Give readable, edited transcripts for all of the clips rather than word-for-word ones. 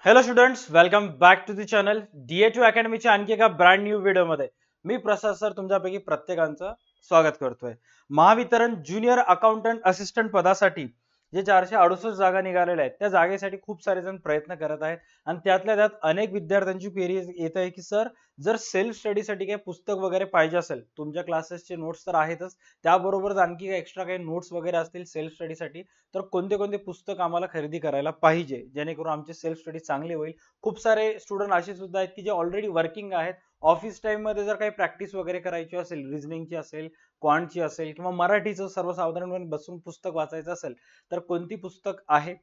Hello students, welcome back to the channel DA2 अकॅडमीच्या आणखी एका ब्रँड न्यू व्हिडिओमध्ये मी प्रसाद सर तुमच्यापैकी प्रत्येकांचं स्वागत करतोय. महावितरण ज्युनियर अकाउंटंट असिस्टंट पदासाठी जे 468 जागा निघालेल्या आहेत त्या जागेसाठी खूप सारे जण प्रयत्न करत आहेत आणि त्यातल्या त्यात अनेक विद्यार्थ्यांची क्वेरी येत आहे की सर जर सेल्फ स्टडीसाठी काही पुस्तक वगैरे पाहिजे असेल, तुमच्या क्लासेसचे नोट्स तर आहेतच, त्याबरोबरच आणखी काही एक्स्ट्रा काही नोट्स वगैरे असतील सेल्फ स्टडीसाठी, तर कोणते कोणते पुस्तक आम्हाला खरेदी करायला पाहिजे जेणेकरून आमची सेल्फ स्टडी चांगली होईल. खूप सारे स्टुडंट असे सुद्धा आहेत की जे ऑलरेडी वर्किंग आहेत. ऑफिस टाइम मध्ये जर काही प्रॅक्टिस वगैरे करायची असेल, रिझनिंगची असेल, क्वांटची असेल किंवा मराठीचं सर्वसाधारणपणे बसून पुस्तक वाचायचं असेल, तर कोणती पुस्तक आहे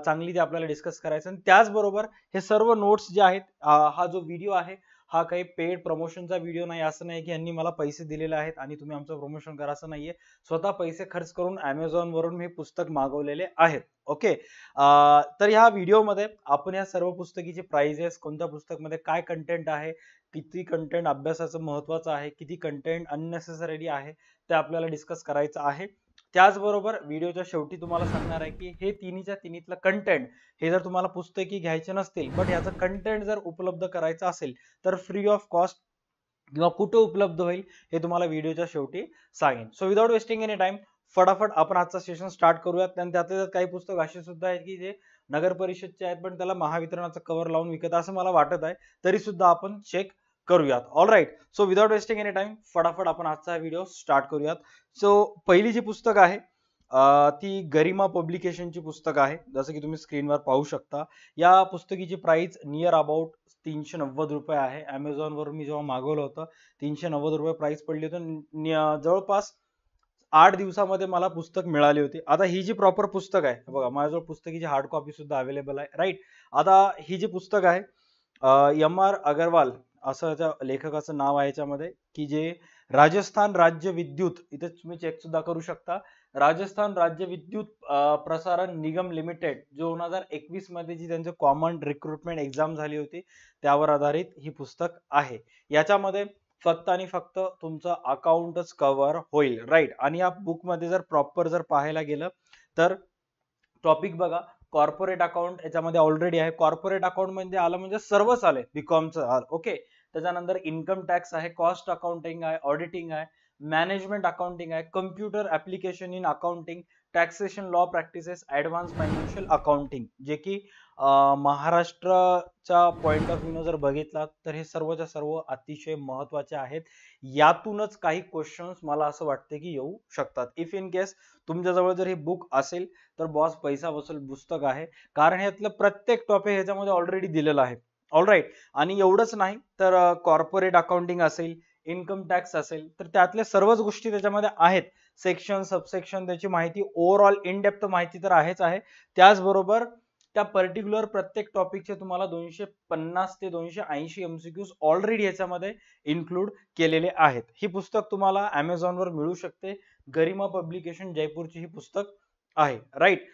चांगली ते आपल्याला डिस्कस करायचं. आणि त्याचबरोबर हे सर्व नोट्स जे आहेत, हा जो व्हिडिओ आहे हा काही पेड प्रमोशनचा व्हिडिओ नाही. असं नाही की यांनी मला पैसे दिलेले आहेत आणि तुम्ही आमचं प्रमोशन करा, असं नाहीये. स्वतः पैसे खर्च करून अमेझॉन वरून मी पुस्तक मागवलेले आहेत. ओके. तर ह्या व्हिडिओमध्ये आपण या सर्व पुस्तकीचे प्राइजेस, कोणत्या पुस्तकमध्ये काय कंटेंट आहे, किती कंटेंट अभ्यासाचं महत्वाचं आहे, किती कंटेंट अननेसेसरी आहे, ते आपल्याला डिस्कस करायचं आहे. त्याचबरोबर व्हिडिओच्या शेवटी तुम्हाला सांगणार आहे की हे तिन्हीच्या तिन्हीतलं कंटेंट हे जर तुम्हाला पुस्तकी घ्यायचे नसतील बट याचं कंटेंट जर उपलब्ध करायचं असेल तर फ्री ऑफ कॉस्ट किंवा कुठे उपलब्ध होईल हे तुम्हाला व्हिडिओच्या शेवटी सांगेन. So without wasting any time फटाफट आपण आजचा सेशन स्टार्ट करूयात. आणि त्यातल्या त्यात काही पुस्तक असे सुद्धा आहेत की जे नगर परिषदचे आहेत पण त्याला महावितरणाचं कव्हर लावून विकत असं मला वाटत आहे, तरी सुद्धा आपण चेक करूयात. All right. So without wasting any time फटाफट आपण आजचा व्हिडिओ स्टार्ट करूयात. सो पहिली जी पुस्तक आहे ती गरिमा पब्लिकेशनची पुस्तक आहे, जसं की तुम्ही स्क्रीनवर पाहू शकता. या पुस्तकीची प्राइस नियर अबाउट 390 रुपये आहे. अमेझॉन वरून मी जेव्हा मागवलं होतं 390 रुपये प्राइस पडली होती. जवळपास 8 दिवसामध्ये मला पुस्तक मिळाली होती. आता ही जी प्रॉपर पुस्तक आहे बघा, माझ्याजवळ पुस्तकीची हार्ड कॉपी सुद्धा अवेलेबल आहे. राईट. आता ही जी पुस्तक आहे MR अगरवाल असं त्या लेखकाचं नाव आहे याच्यामध्ये, की जे राजस्थान राज्य विद्युत, इथे तुम्ही चेक सुद्धा करू शकता, राजस्थान राज्य विद्युत प्रसारण निगम लिमिटेड 2021 मध्ये जी त्यांची कॉमन रिक्रुटमेंट एक्झाम झाली होती त्यावर आधारित ही पुस्तक आहे. याच्यामध्ये फक्त आणि फक्त तुमचं अकाउंटच कव्हर होईल. राईट. आणि या बुक मध्ये जर प्रॉपर जर पाहायला गेलं तर टॉपिक बघा, कॉर्पोरेट अकाउंट याच्यामध्ये ऑलरेडी आहे. कॉर्पोरेट अकाउंट म्हणजे आलं म्हणजे सर्वच आले बीकॉमचं. ओके. त्याच्यानंतर इन्कम टॅक्स आहे, कॉस्ट अकाउंटिंग आहे, ऑडिटिंग आहे, मॅनेजमेंट अकाउंटिंग आहे, computer application in accounting, taxation law practices, advance financial accounting, जे की महाराष्ट्राच्या पॉइंट ऑफ व्ह्यू जर बघितला तर हे सर्वच्या सर्व अतिशय महत्वाचे आहेत. यातूनच काही क्वेश्चन्स मला असं वाटते की येऊ शकतात. इफ इन केस तुमच्याजवळ जर हे बुक असेल तर बॉस पैसा वसूल पुस्तक आहे, कारण ह्यातलं प्रत्येक टॉपिक ह्याच्यामध्ये ऑलरेडी दिलेला आहे. All right. आणि एवढंच नाही तर कॉर्पोरेट अकाउंटिंग असेल, इन्कम टॅक्स असेल, तर त्यातल्या सर्वच गोष्टी त्याच्यामध्ये आहेत. सेक्शन, सबसेक्शन, त्याची माहिती, ओव्हरऑल इन डेप्थ माहिती तर आहेच आहे. त्याचबरोबर त्या पर्टिक्युलर प्रत्येक टॉपिकचे तुम्हाला 250 ते 280 MCQs ऑलरेडी याच्यामध्ये इन्क्लूड केलेले आहेत. ही पुस्तक तुम्हाला अमेझॉन वर मिळू शकते. गरिमा पब्लिकेशन जयपूरची ही पुस्तक आहे. राईट.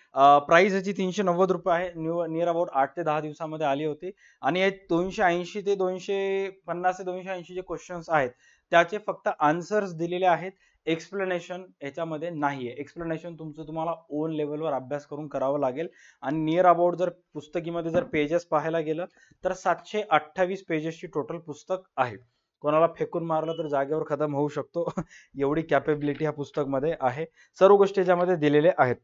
प्राइस याची 390 रुपये आहे. नियर अबाउट 8 ते 10 दिवसामध्ये आली होती. आणि 280 ते 250 ते 280 जे क्वेश्चन्स आहेत त्याचे फक्त आन्सर्स दिलेले आहेत. एक्सप्लेनेशन याच्यामध्ये नाहीये. एक्सप्लेनेशन तुमचं तुम्हाला ओन लेवलवर अभ्यास करून करावं लागेल. आणि नियर अबाउट जर पुस्तकीमध्ये जर पेजेस पाहायला गेलं तर 728 पेजेसची टोटल पुस्तक आहे. कोणाला फेकून मारलं तर जागेवर खतम होऊ शकतो एवढी कॅपेबिलिटी ह्या पुस्तकमध्ये आहे. सर्व गोष्टी याच्यामध्ये दिलेल्या आहेत.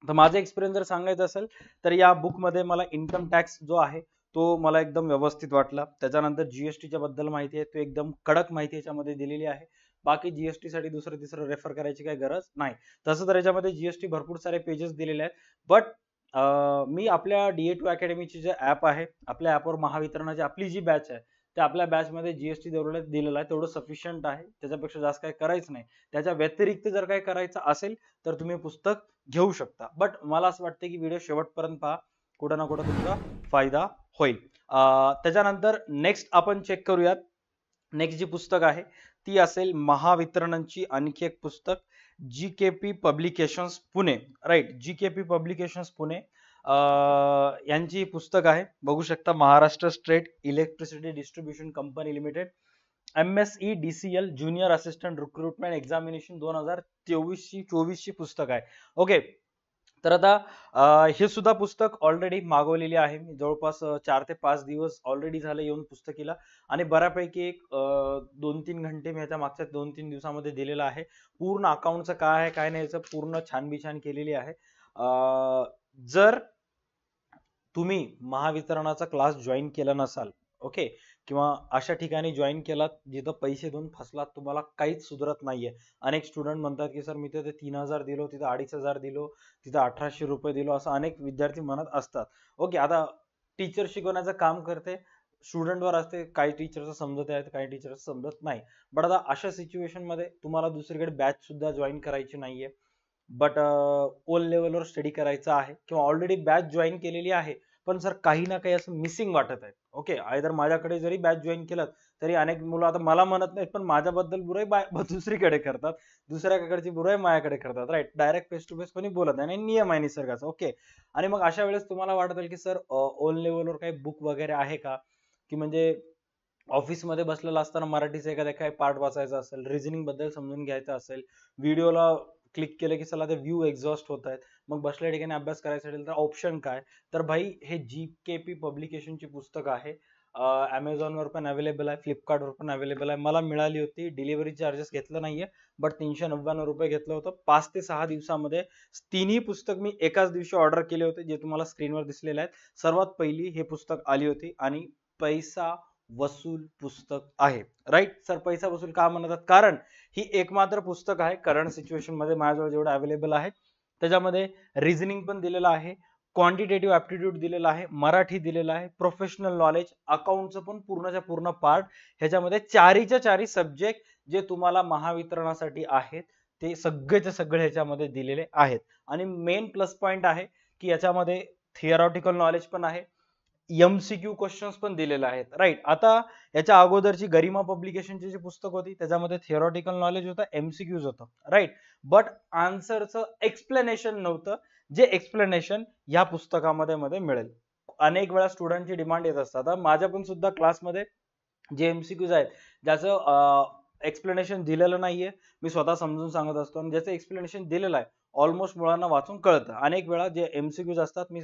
तर माझा एक्सपिरियन्स जर सांगायचं असेल तर या बुकमध्ये मला इन्कम टॅक्स जो आहे तो मला एकदम व्यवस्थित वाटला. त्याच्यानंतर जीएसटीच्या बद्दल माहिती आहे, तो एकदम कडक माहिती याच्यामध्ये दिलेली आहे. बाकी जीएसटी साठी दुसरं तिसरं रेफर करायची काही गरज नाही. तसं तर याच्यामध्ये जीएसटी भरपूर सारे पेजेस दिलेले आहेत. बट मी आपल्या DA2 अकॅडमीची जे ऍप आहे, आपल्या ऍपवर महावितरणाची आपली जी बॅच आहे त्या आपल्या बॅच मध्ये जीएसटी दिलेला आहे, तेवढं सफिशियंट आहे. त्याच्यापेक्षा जास्त काही करायचं नाही. त्याच्या व्यतिरिक्त जर काही करायचं असेल तर तुम्ही पुस्तक घेऊ शकता. बट मला असं वाटतं की व्हिडिओ शेवटपर्यंत पहा, कुठं ना कुठं तुमचा फायदा होईल. त्याच्यानंतर नेक्स्ट आपण चेक करूयात. नेक्स्ट जी पुस्तक आहे ती असेल महावितरणची आणखी एक पुस्तक, GKP publications Pune. Right. GKP publications Pune यांची पुस्तक आहे. बघू शकता, Maharashtra state electricity distribution company limited, MSE DCL junior assistant recruitment examination 2023-24 ची पुस्तक आहे. ओके. तर आता हे सुद्धा पुस्तक ऑलरेडी मागवलेली आहे मी, जवळपास 4 ते 5 दिवस ऑलरेडी झाले येऊन पुस्तकीला, आणि बऱ्यापैकी एक 2-3 घंटे मी ह्याच्या मागच्या 2-3 दिवसामध्ये दिलेला आहे. पूर्ण अकाउंटचं काय आहे काय नाही याचं पूर्ण छानबिछान केलेली आहे. जर तुम्ही महावितरणाचा क्लास जॉईन केला नसाल, ओके, किंवा अशा ठिकाणी जॉईन केलात जिथं पैसे देऊन फसलात, तुम्हाला काहीच सुधरत नाहीये. अनेक स्टुडंट म्हणतात की सर मी तिथे 3,000 दिलो, तिथं 2,500 दिलो, तिथं 1,800 रुपये दिलो, असं अनेक विद्यार्थी म्हणत असतात. ओके, आता टीचर शिकवण्याचं काम करते, स्टुडंटवर असते, काही टीचरचं समजत आहे काही टीचरचं समजत नाही. बट आता अशा सिच्युएशन मध्ये तुम्हाला दुसरीकडे बॅच सुद्धा जॉईन करायची नाहीये, बट ओल लेवलवर स्टडी करायचा आहे, किंवा ऑलरेडी बॅच जॉईन केलेली आहे पण सर काही ना काही असं मिसिंग वाटत आहे. ओके, आयदर माझ्याकडे जरी बॅच जॉईन केलं तरी अनेक मुलं आता मला म्हणत नाहीत पण माझ्याबद्दल बुराई दुसरीकडे करतात, दुसऱ्याकडची बुराई माझ्याकडे करतात, right. Direct face to face कोणी बोलत नाही आणि नियम आहे निसर्गाचा. ओके, आणि मग अशा वेळेस तुम्हाला वाटत असेल की सर ओल लेवलवर काही बुक वगैरे आहे का, की म्हणजे ऑफिसमध्ये बसलेला असताना मराठीचा एखादा काही पार्ट वाचायचा असेल, रिझनिंग बद्दल समजून घ्यायचं असेल, व्हिडिओला क्लिक केलं की चला ते व्ह्यू एक्झॉस्ट होत आहेत, मग बसल्या ठिकाणी अभ्यास करायचा असेल तर ऑप्शन काय, तर भाई हे GKP पब्लिकेशनची पुस्तक आहे. वर पण अवेलेबल आहे, फ्लिपकार्टवर पण अवेलेबल आहे. मला मिळाली होती, डिलिव्हरी चार्जेस घेतलं नाहीये, बट 399 रुपये घेतलं होतं. 5 ते 6 दिवसामध्ये तिन्ही पुस्तक मी एकाच दिवशी ऑर्डर केले होते, जे तुम्हाला स्क्रीनवर दिसलेले आहेत. सर्वात पहिली हे पुस्तक आली होती आणि पैसा वसूल पुस्तक आहे, राईट. सर पैसा वसूल का म्हणतात, कारण ही एकमात्र पुस्तक आहे करंट सिच्युएशन मध्ये माझ्याजवळ जेवढं अवेलेबल आहे. त्याच्यामध्ये रिझनिंग पण दिलेलं आहे, क्वांटिटेटिव्ह ऍप्टिट्यूड दिलेला आहे, मराठी दिलेला आहे, प्रोफेशनल नॉलेज, अकाउंटचं पण पूर्णच्या पूर्ण पार्ट. ह्याच्यामध्ये चारीच्या चारी सब्जेक्ट जे तुम्हाला महावितरणासाठी आहेत ते सगळेच्या सगळे ह्याच्यामध्ये दिलेले आहेत. आणि मेन प्लस पॉइंट आहे की याच्यामध्ये थिअरॉटिकल नॉलेज पण आहे, MCQ क्वेश्चन्स पण दिलेले आहेत, राईट. आता याच्या अगोदरची गरिमा पब्लिकेशनची जी पुस्तक होती त्याच्यामध्ये थिअरॉटिकल नॉलेज होतं, MCQज होतं, राईट. बट आन्सरचं एक्सप्लेनेशन नव्हतं, जे एक्सप्लेनेशन या पुस्तकामध्ये मिळेल. अनेक वेळा स्टुडंटची डिमांड येत असतात. आता माझ्या पण सुद्धा क्लासमध्ये जे MCQज आहेत ज्याचं एक्सप्लेनेशन दिलेलं नाहीये, मी स्वतः समजून सांगत असतो, आणि ज्याचं एक्सप्लेनेशन दिलेलं आहे ऑलमोस्ट मुलांना वाचून कळतं. अनेक वेळा जे MCQज असतात मी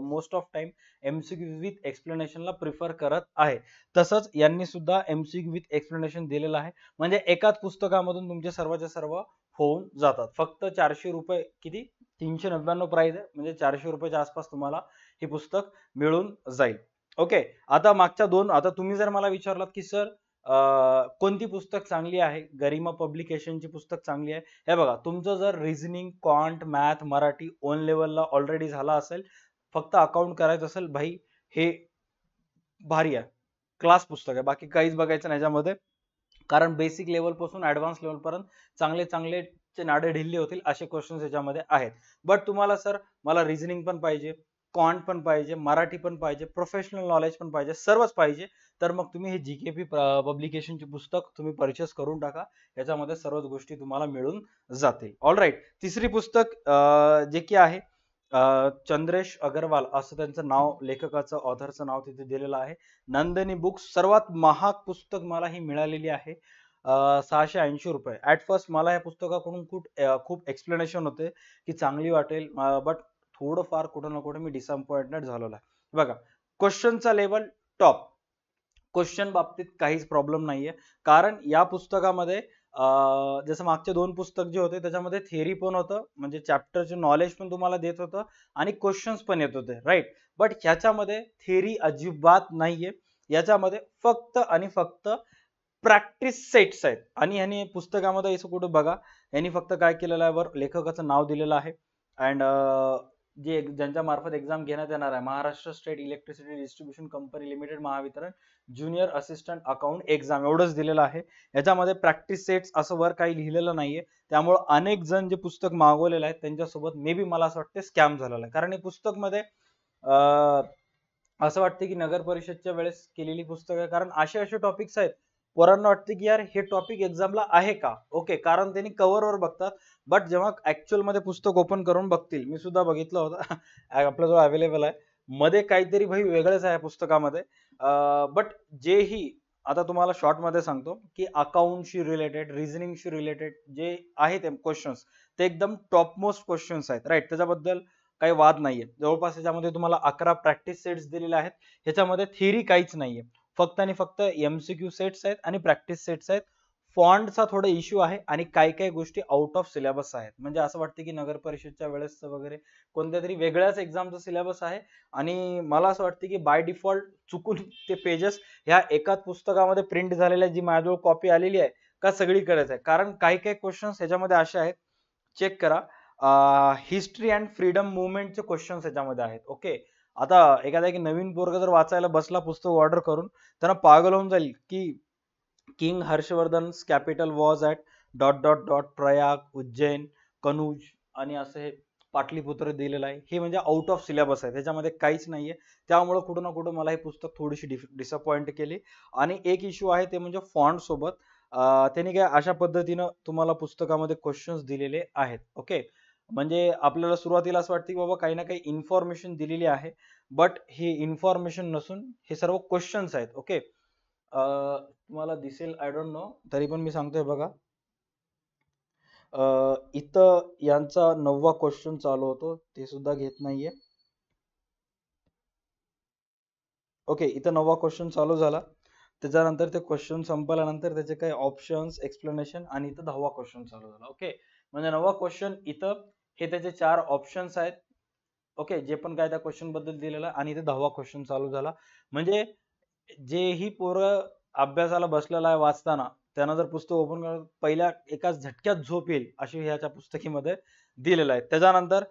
most of time MCQ with एक्सप्लेनेशनला प्रिफर करत आहे. तसंच यांनी सुद्धा MCQ विथ एक्सप्लेनेशन दिलेलं आहे, म्हणजे एकाच पुस्तकामधून तुमचे सर्वच्या सर्व होऊन जातात. फक्त 400 रुपये, किती 399 प्राइस आहे, म्हणजे 400 रुपयाच्या आसपास तुम्हाला हे पुस्तक मिळून जाईल. ओके, आता मागच्या दोन, आता तुम्ही जर मला विचारलात की सर कोणती पुस्तक चांगली आहे, गरिमा पब्लिकेशनची पुस्तक चांगली आहे, हे बघा, तुमचं जर reasoning, quant, math, Marathi on लेवलला ऑलरेडी झाला असेल, फक्त अकाउंट करायचं असेल, भाई हे भारी आहे, क्लास पुस्तक आहे, बाकी काहीच बघायचं नाही याच्यामध्ये. कारण बेसिक लेवल पासून ऍडव्हान्स लेवल पर्यंत चांगले चांगले नाडे ढिल्ले होतील असे क्वेश्चन्स याच्यामध्ये आहेत. बट तुम्हाला सर मला रिझनिंग पण पाहिजे, क्वांट पण पाहिजे, मराठी पण पाहिजे, प्रोफेशनल नॉलेज पण पाहिजे, सर्वच पाहिजे, तर मग तुम्ही हे GKP पब्लिकेशनचे पुस्तक तुम्ही परचेस करून टाका. याच्यामध्ये सर्वच गोष्टी तुम्हाला मिळून जातील. All right. तिसरी पुस्तक जे की आहे चंद्रेश अगरवाल असं त्यांचं नाव, लेखकाचं ऑथरचं नाव तिथे दिलेलं आहे, नंदिनी बुक्स. सर्वात महाग पुस्तक मला ही मिळालेली आहे, 680 रुपये. ऍट फर्स्ट मला या पुस्तकाकडून खूप एक्सप्लेनेशन होते की चांगली वाटेल, बट थोडंफार कुठं ना कुठे मी डिसअपॉइंटेड झालेलो आहे. बघा, क्वेश्चनचा लेवल टॉप, क्वेश्चन बाबतीत काहीच प्रॉब्लेम नाहीये, कारण या पुस्तकामध्ये जसं मागचे दोन पुस्तक जे होते त्याच्यामध्ये थेअरी पण होतं, म्हणजे चॅप्टरचे नॉलेज पण तुम्हाला देत होतं आणि क्वेश्चन्स पण येत होते, राईट. बट ह्याच्यामध्ये थेअरी अजिबात नाहीये, याच्यामध्ये फक्त आणि फक्त प्रॅक्टिस सेट्स आहेत. आणि ह्यानी पुस्तकामध्ये असं कुठं बघा, यांनी फक्त काय केलेलं आहे, वर लेखकाचं नाव दिलेलं आहे, अँड जे ज्यांच्या मार्फत एक्झाम घेण्यात येणार आहे, Maharashtra state electricity distribution company limited Mahavitaran junior assistant account exam, एवढंच दिलेलं आहे. याच्यामध्ये प्रॅक्टिस सेट्स असं वर काही लिहिलेलं नाहीये, त्यामुळे अनेक जण जे पुस्तक मागवलेलं आहे त्यांच्यासोबत मे बी मला असं वाटतं स्कॅम झालेला आहे. कारण हे पुस्तक मध्ये असं वाटतं की नगर परिषदच्या वेळेस केलेली पुस्तक आहे, कारण असे टॉपिक्स आहेत, पोरांना वाटते की यार हे टॉपिक एक्झामला आहे का, ओके, कारण त्यांनी कव्हरवर बघतात, बट जेव्हा ऍक्च्युअल मध्ये पुस्तक ओपन करून बघतील, मी सुद्धा बघितलं होतं आपल्याजवळ अवेलेबल आहे, मध्ये काहीतरी भाई वेगळंच आहे पुस्तकामध्ये. बट जेही आता तुम्हाला शॉर्ट मध्ये सांगतो की अकाउंटशी रिलेटेड, रिझनिंगशी रिलेटेड जे आहेत क्वेश्चन्स ते एकदम टॉप मोस्ट क्वेश्चन्स आहेत, राईट. त्याच्याबद्दल काही वाद नाहीये. जवळपास याच्यामध्ये तुम्हाला 11 प्रॅक्टिस सेट्स दिलेले आहेत. ह्याच्यामध्ये थिअरी काहीच नाहीये, फक्त आणि फक्त एमसीक्यू सेट्स आहेत आणि प्रॅक्टिस सेट्स आहेत. फॉन्टचा थोडा इश्यू आहे आणि काही काही गोष्टी आउट ऑफ सिलेबस आहेत. म्हणजे असं वाटतं की नगर परिषदच्या वेळेस वगैरे कोणत्या तरी वेगळ्याच एक्झामचा सिलेबस आहे आणि मला असं वाटतं की बाय डिफॉल्ट चुकून ते पेजेस ह्या एकाच पुस्तकामध्ये प्रिंट झालेल्या जी माझ्याजवळ कॉपी आलेली आहे का सगळीकडेच आहे. कारण काही काही क्वेश्चन्स ह्याच्यामध्ये असे आहेत, चेक करा. हिस्ट्री अँड फ्रीडम मुवमेंटचे क्वेश्चन्स ह्याच्यामध्ये आहेत. ओके, आता एखादा एक नवीन पोरगा जर वाचायला बसला पुस्तक ऑर्डर करून, त्यांना पागल होऊन जाईल की king Harshavardhan's capital was at dot dot dot Prayag, Ujjain, Kannauj आणि असं हे पाटलीपुत्र दिलेलं आहे. हे म्हणजे आउट ऑफ सिलेबस आहे, त्याच्यामध्ये काहीच नाहीये. त्यामुळे कुठं ना कुठं मला हे पुस्तक थोडीशी डिसअपॉइंट केली. आणि एक इश्यू आहे ते म्हणजे फॉन्ट सोबत. त्यांनी काय अशा पद्धतीनं तुम्हाला पुस्तकामध्ये क्वेश्चन्स दिलेले आहेत. ओके, म्हणजे आपल्याला सुरुवातीला असं वाटतं की बाबा काही ना काही इन्फॉर्मेशन दिलेली आहे, बट हे इन्फॉर्मेशन नसून हे सर्व क्वेश्चन्स आहेत. ओके, तुम्हाला दिसेल, आय डोंट नो, तरी पण मी सांगतोय बघा. इथं यांचा 9वा क्वेश्चन चालू होतो, ते सुद्धा घेत नाहीये. ओके, इथं 9वा क्वेश्चन चालू झाला, त्याच्यानंतर ते क्वेश्चन संपल्यानंतर त्याचे काही ऑप्शन्स, एक्सप्लेनेशन आणि इथं 10वा क्वेश्चन चालू झाला. ओके, म्हणजे 9वा क्वेश्चन इथं हे त्याचे 4 ऑप्शन्स आहेत. ओके, जे पण काय त्या क्वेश्चन बद्दल दिलेलं आहे आणि इथे 10वा क्वेश्चन चालू झाला. म्हणजे जेही पोरं अभ्यासाला बसलेला आहे वाचताना, त्यानं जर पुस्तक ओपन केलं पहिल्या एकाच झटक्यात झोप येईल अशी ह्याच्या पुस्तकीमध्ये दिलेलं आहे. त्याच्यानंतर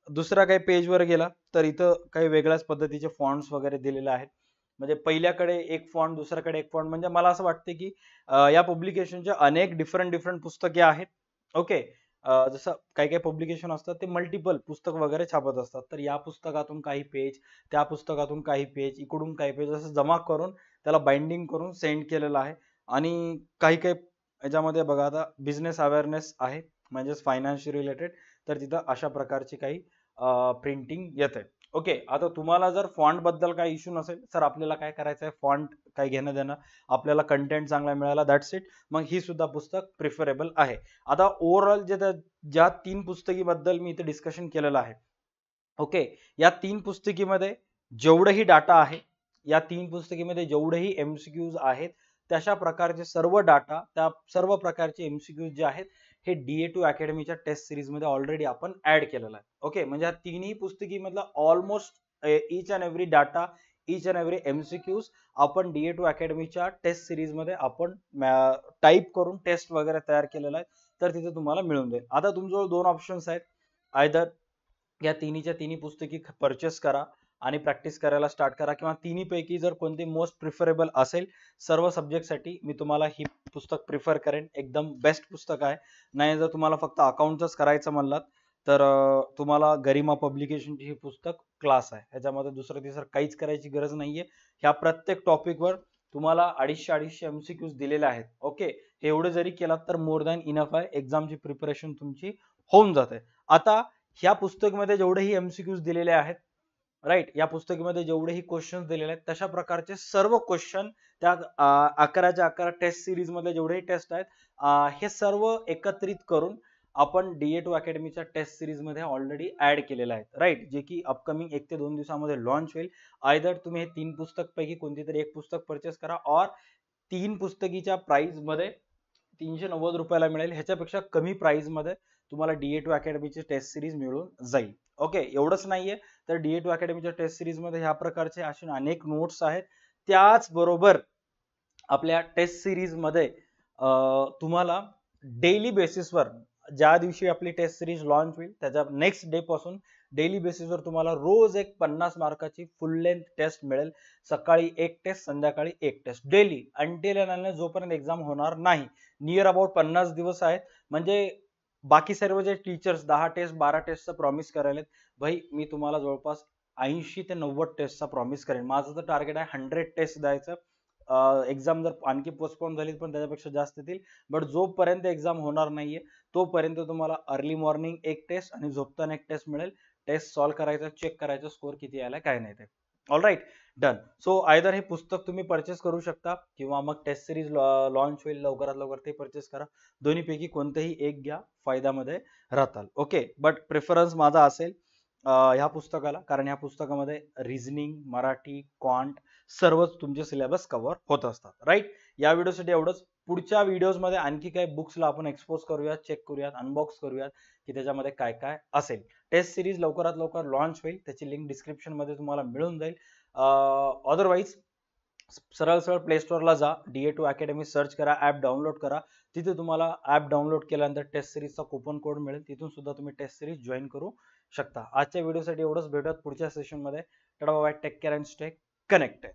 दुसऱ्या काही पेजवर गेला तर इथं काही वेगळ्याच पद्धतीचे फॉन्ट्स वगैरे दिलेले आहेत. म्हणजे पहिल्याकडे एक फॉन्ट, दुसऱ्याकडे एक फॉन्ट. म्हणजे मला असं वाटतं की या पब्लिकेशनचे अनेक डिफरंट डिफरंट पुस्तके आहेत. ओके, जसं काही काही पब्लिकेशन असतात ते मल्टिपल पुस्तक वगैरे छापत असतात, तर या पुस्तकातून काही पेज, त्या पुस्तकातून काही पेज, इकडून काही पेज असं जमा करून त्याला बाइंडिंग करून सेंड केलेलं आहे. आणि काही काही याच्यामध्ये बघा, आता बिझनेस अवेअरनेस आहे म्हणजेच फायनान्स रिलेटेड, तर तिथं अशा प्रकारची काही प्रिंटिंग येते. ओके, आता तुम्हाला जर फॉन्ट बद्दल काही इश्यू नसेल, तर आपल्याला काय करायचं आहे, फॉन्ट काही घेणं देणं, आपल्याला कंटेंट चांगला मिळाला, दॅट्स इट, मग ही सुद्धा पुस्तक प्रिफरेबल आहे. आता ओव्हरऑल ज्या 3 पुस्तकीबद्दल मी इथे डिस्कशन केलेलं आहे, ओके, या 3 पुस्तकीमध्ये जेवढंही डाटा आहे, या 3 पुस्तकीमध्ये जेवढेही एमसीक्यूज आहेत, तशा प्रकारचे सर्व डाटा, त्या सर्व प्रकारचे एमसीक्यूज जे आहेत, हे DA2 अकॅडमीच्या टेस्ट सिरीज मध्ये ऑलरेडी आपण ऍड केलेलं आहे. ओके, म्हणजे या तिन्ही पुस्तकीमधला almost each and every data, each and every MCQs आपण DA2 अकॅडमीच्या टेस्ट सिरीज मध्ये आपण टाईप करून टेस्ट वगैरे तयार केलेला आहे, तर तिथे तुम्हाला मिळून जाईल. आता तुमच्याजवळ 2 ऑप्शन्स आहेत, आयदर या तिन्हीच्या तिन्ही पुस्तकी परचेस करा आणि प्रॅक्टिस करायला स्टार्ट करा, किंवा तिन्ही पैकी जर कोणती मोस्ट प्रिफरेबल असेल सर्व सब्जेक्टसाठी, मी तुम्हाला ही पुस्तक प्रिफर करेन, एकदम बेस्ट पुस्तक आहे. नाही जर तुम्हाला फक्त अकाउंटच करायचं म्हणलात तर तुम्हाला गरिमा पब्लिकेशनची ही पुस्तक क्लास आहे. ह्याच्यामध्ये दुसरं तिसरं काहीच करायची गरज नाहीये. ह्या प्रत्येक टॉपिकवर तुम्हाला 250 एमसीक्यूज दिलेले आहेत. ओके, हे एवढं जरी केलात तर मोर दॅन इनफ आहे, एक्झामची प्रिपरेशन तुमची होऊन जाते. आता ह्या पुस्तकामध्ये जेवढेही एमसीक्यूज दिलेले आहेत, राईट, या पुस्तकामध्ये जेवढेही क्वेश्चन दिलेले आहेत तशा प्रकारचे सर्व क्वेश्चन त्या 11च्या 11 टेस्ट सिरीज मध्ये जेवढेही टेस्ट आहेत, हे सर्व एकत्रित करून आपण DA2 अकॅडमीच्या टेस्ट सिरीज मध्ये ऑलरेडी ऍड केलेलं आहे, राईट, जे की अपकमिंग 1 ते 2 दिवसामध्ये लॉन्च होईल. आयदर तुम्ही हे 3 पुस्तक पैकी कोणती तरी एक पुस्तक परचेस करा, और 3 पुस्तकीच्या प्राइस मध्ये 390 रुपयाला मिळेल. ह्याच्यापेक्षा कमी प्राइस मध्ये तुम्हाला DA2 अकॅडमीची टेस्ट सिरीज मिळून जाईल. ओके, एवढंच नाहीये, तर DA2 अकॅडमीच्या टेस्ट सिरीज मध्ये ह्या प्रकारचे असे अनेक नोट्स आहेत. त्याचबरोबर आपल्या टेस्ट सिरीज मध्ये तुम्हाला डेली बेसिसवर, ज्या दिवशी आपली टेस्ट सिरीज लॉन्च होईल त्याच्या नेक्स्ट डे पासून डेली बेसिसवर तुम्हाला रोज एक 50 मार्काची फुल लेंथ टेस्ट मिळेल. सकाळी एक टेस्ट, संध्याकाळी एक test, daily until and unless जोपर्यंत एक्झाम होणार नाही. नियर अबाउट 50 दिवस आहेत. म्हणजे बाकी सर्व जे टीचर्स 10 टेस्ट 12 टेस्टचा प्रॉमिस करायला, भाई मी तुम्हाला जवळपास 80 ते 90 टेस्टचा प्रॉमिस करेन. माझं तर टार्गेट आहे 100 टेस्ट द्यायचं. एक्झाम जर आणखी पोस्टपोन झाली पण त्याच्यापेक्षा जास्त येतील, बट जोपर्यंत एक्झाम होणार नाहीये तोपर्यंत तुम्हाला अर्ली मॉर्निंग एक टेस्ट आणि झोपताना एक टेस्ट मिळेल. टेस्ट सॉल्व्ह करायचा, चेक करायचं स्कोर किती आला काय नाही ते. All right, done. So either हे पुस्तक तुम्ही परचेस करू शकता किंवा मग टेस्ट सिरीज लॉन्च होईल लवकरात लवकर ते परचेस करा. दोन्हीपैकी कोणतेही एक घ्या, फायद्यामध्ये राहताल. ओके, बट प्रेफरन्स माझा असेल ह्या पुस्तकाला, कारण ह्या पुस्तकामध्ये रिझनिंग, मराठी, क्वांट सर्वच तुमचे सिलेबस कव्हर होत असतात. राईट, या व्हिडिओसाठी एवढंच. पुढच्या व्हिडिओजमध्ये आणखी काही बुक्सला आपण एक्सपोज करूयात, चेक करूयात, अनबॉक्स करूयात की त्याच्यामध्ये काय काय असेल. टेस्ट सिरीज लवकरात लवकर लॉन्च होईल, त्याची लिंक डिस्क्रिप्शन मध्ये तुम्हाला मिळून जाईल. अदरवाईज सरळ सरळ प्ले स्टोअरला जा, DA2 अकॅडमी सर्च करा, ऍप डाउनलोड करा. तिथे तुम्हाला ऍप डाउनलोड केल्यानंतर टेस्ट सिरीजचा कुपन कोड मिळेल, तिथून सुद्धा तुम्ही टेस्ट सिरीज जॉईन करू शकता. आजच्या व्हिडिओसाठी एवढंच. भेटूयात पुढच्या सेशन मध्ये. Tata bye, take care and stay connected.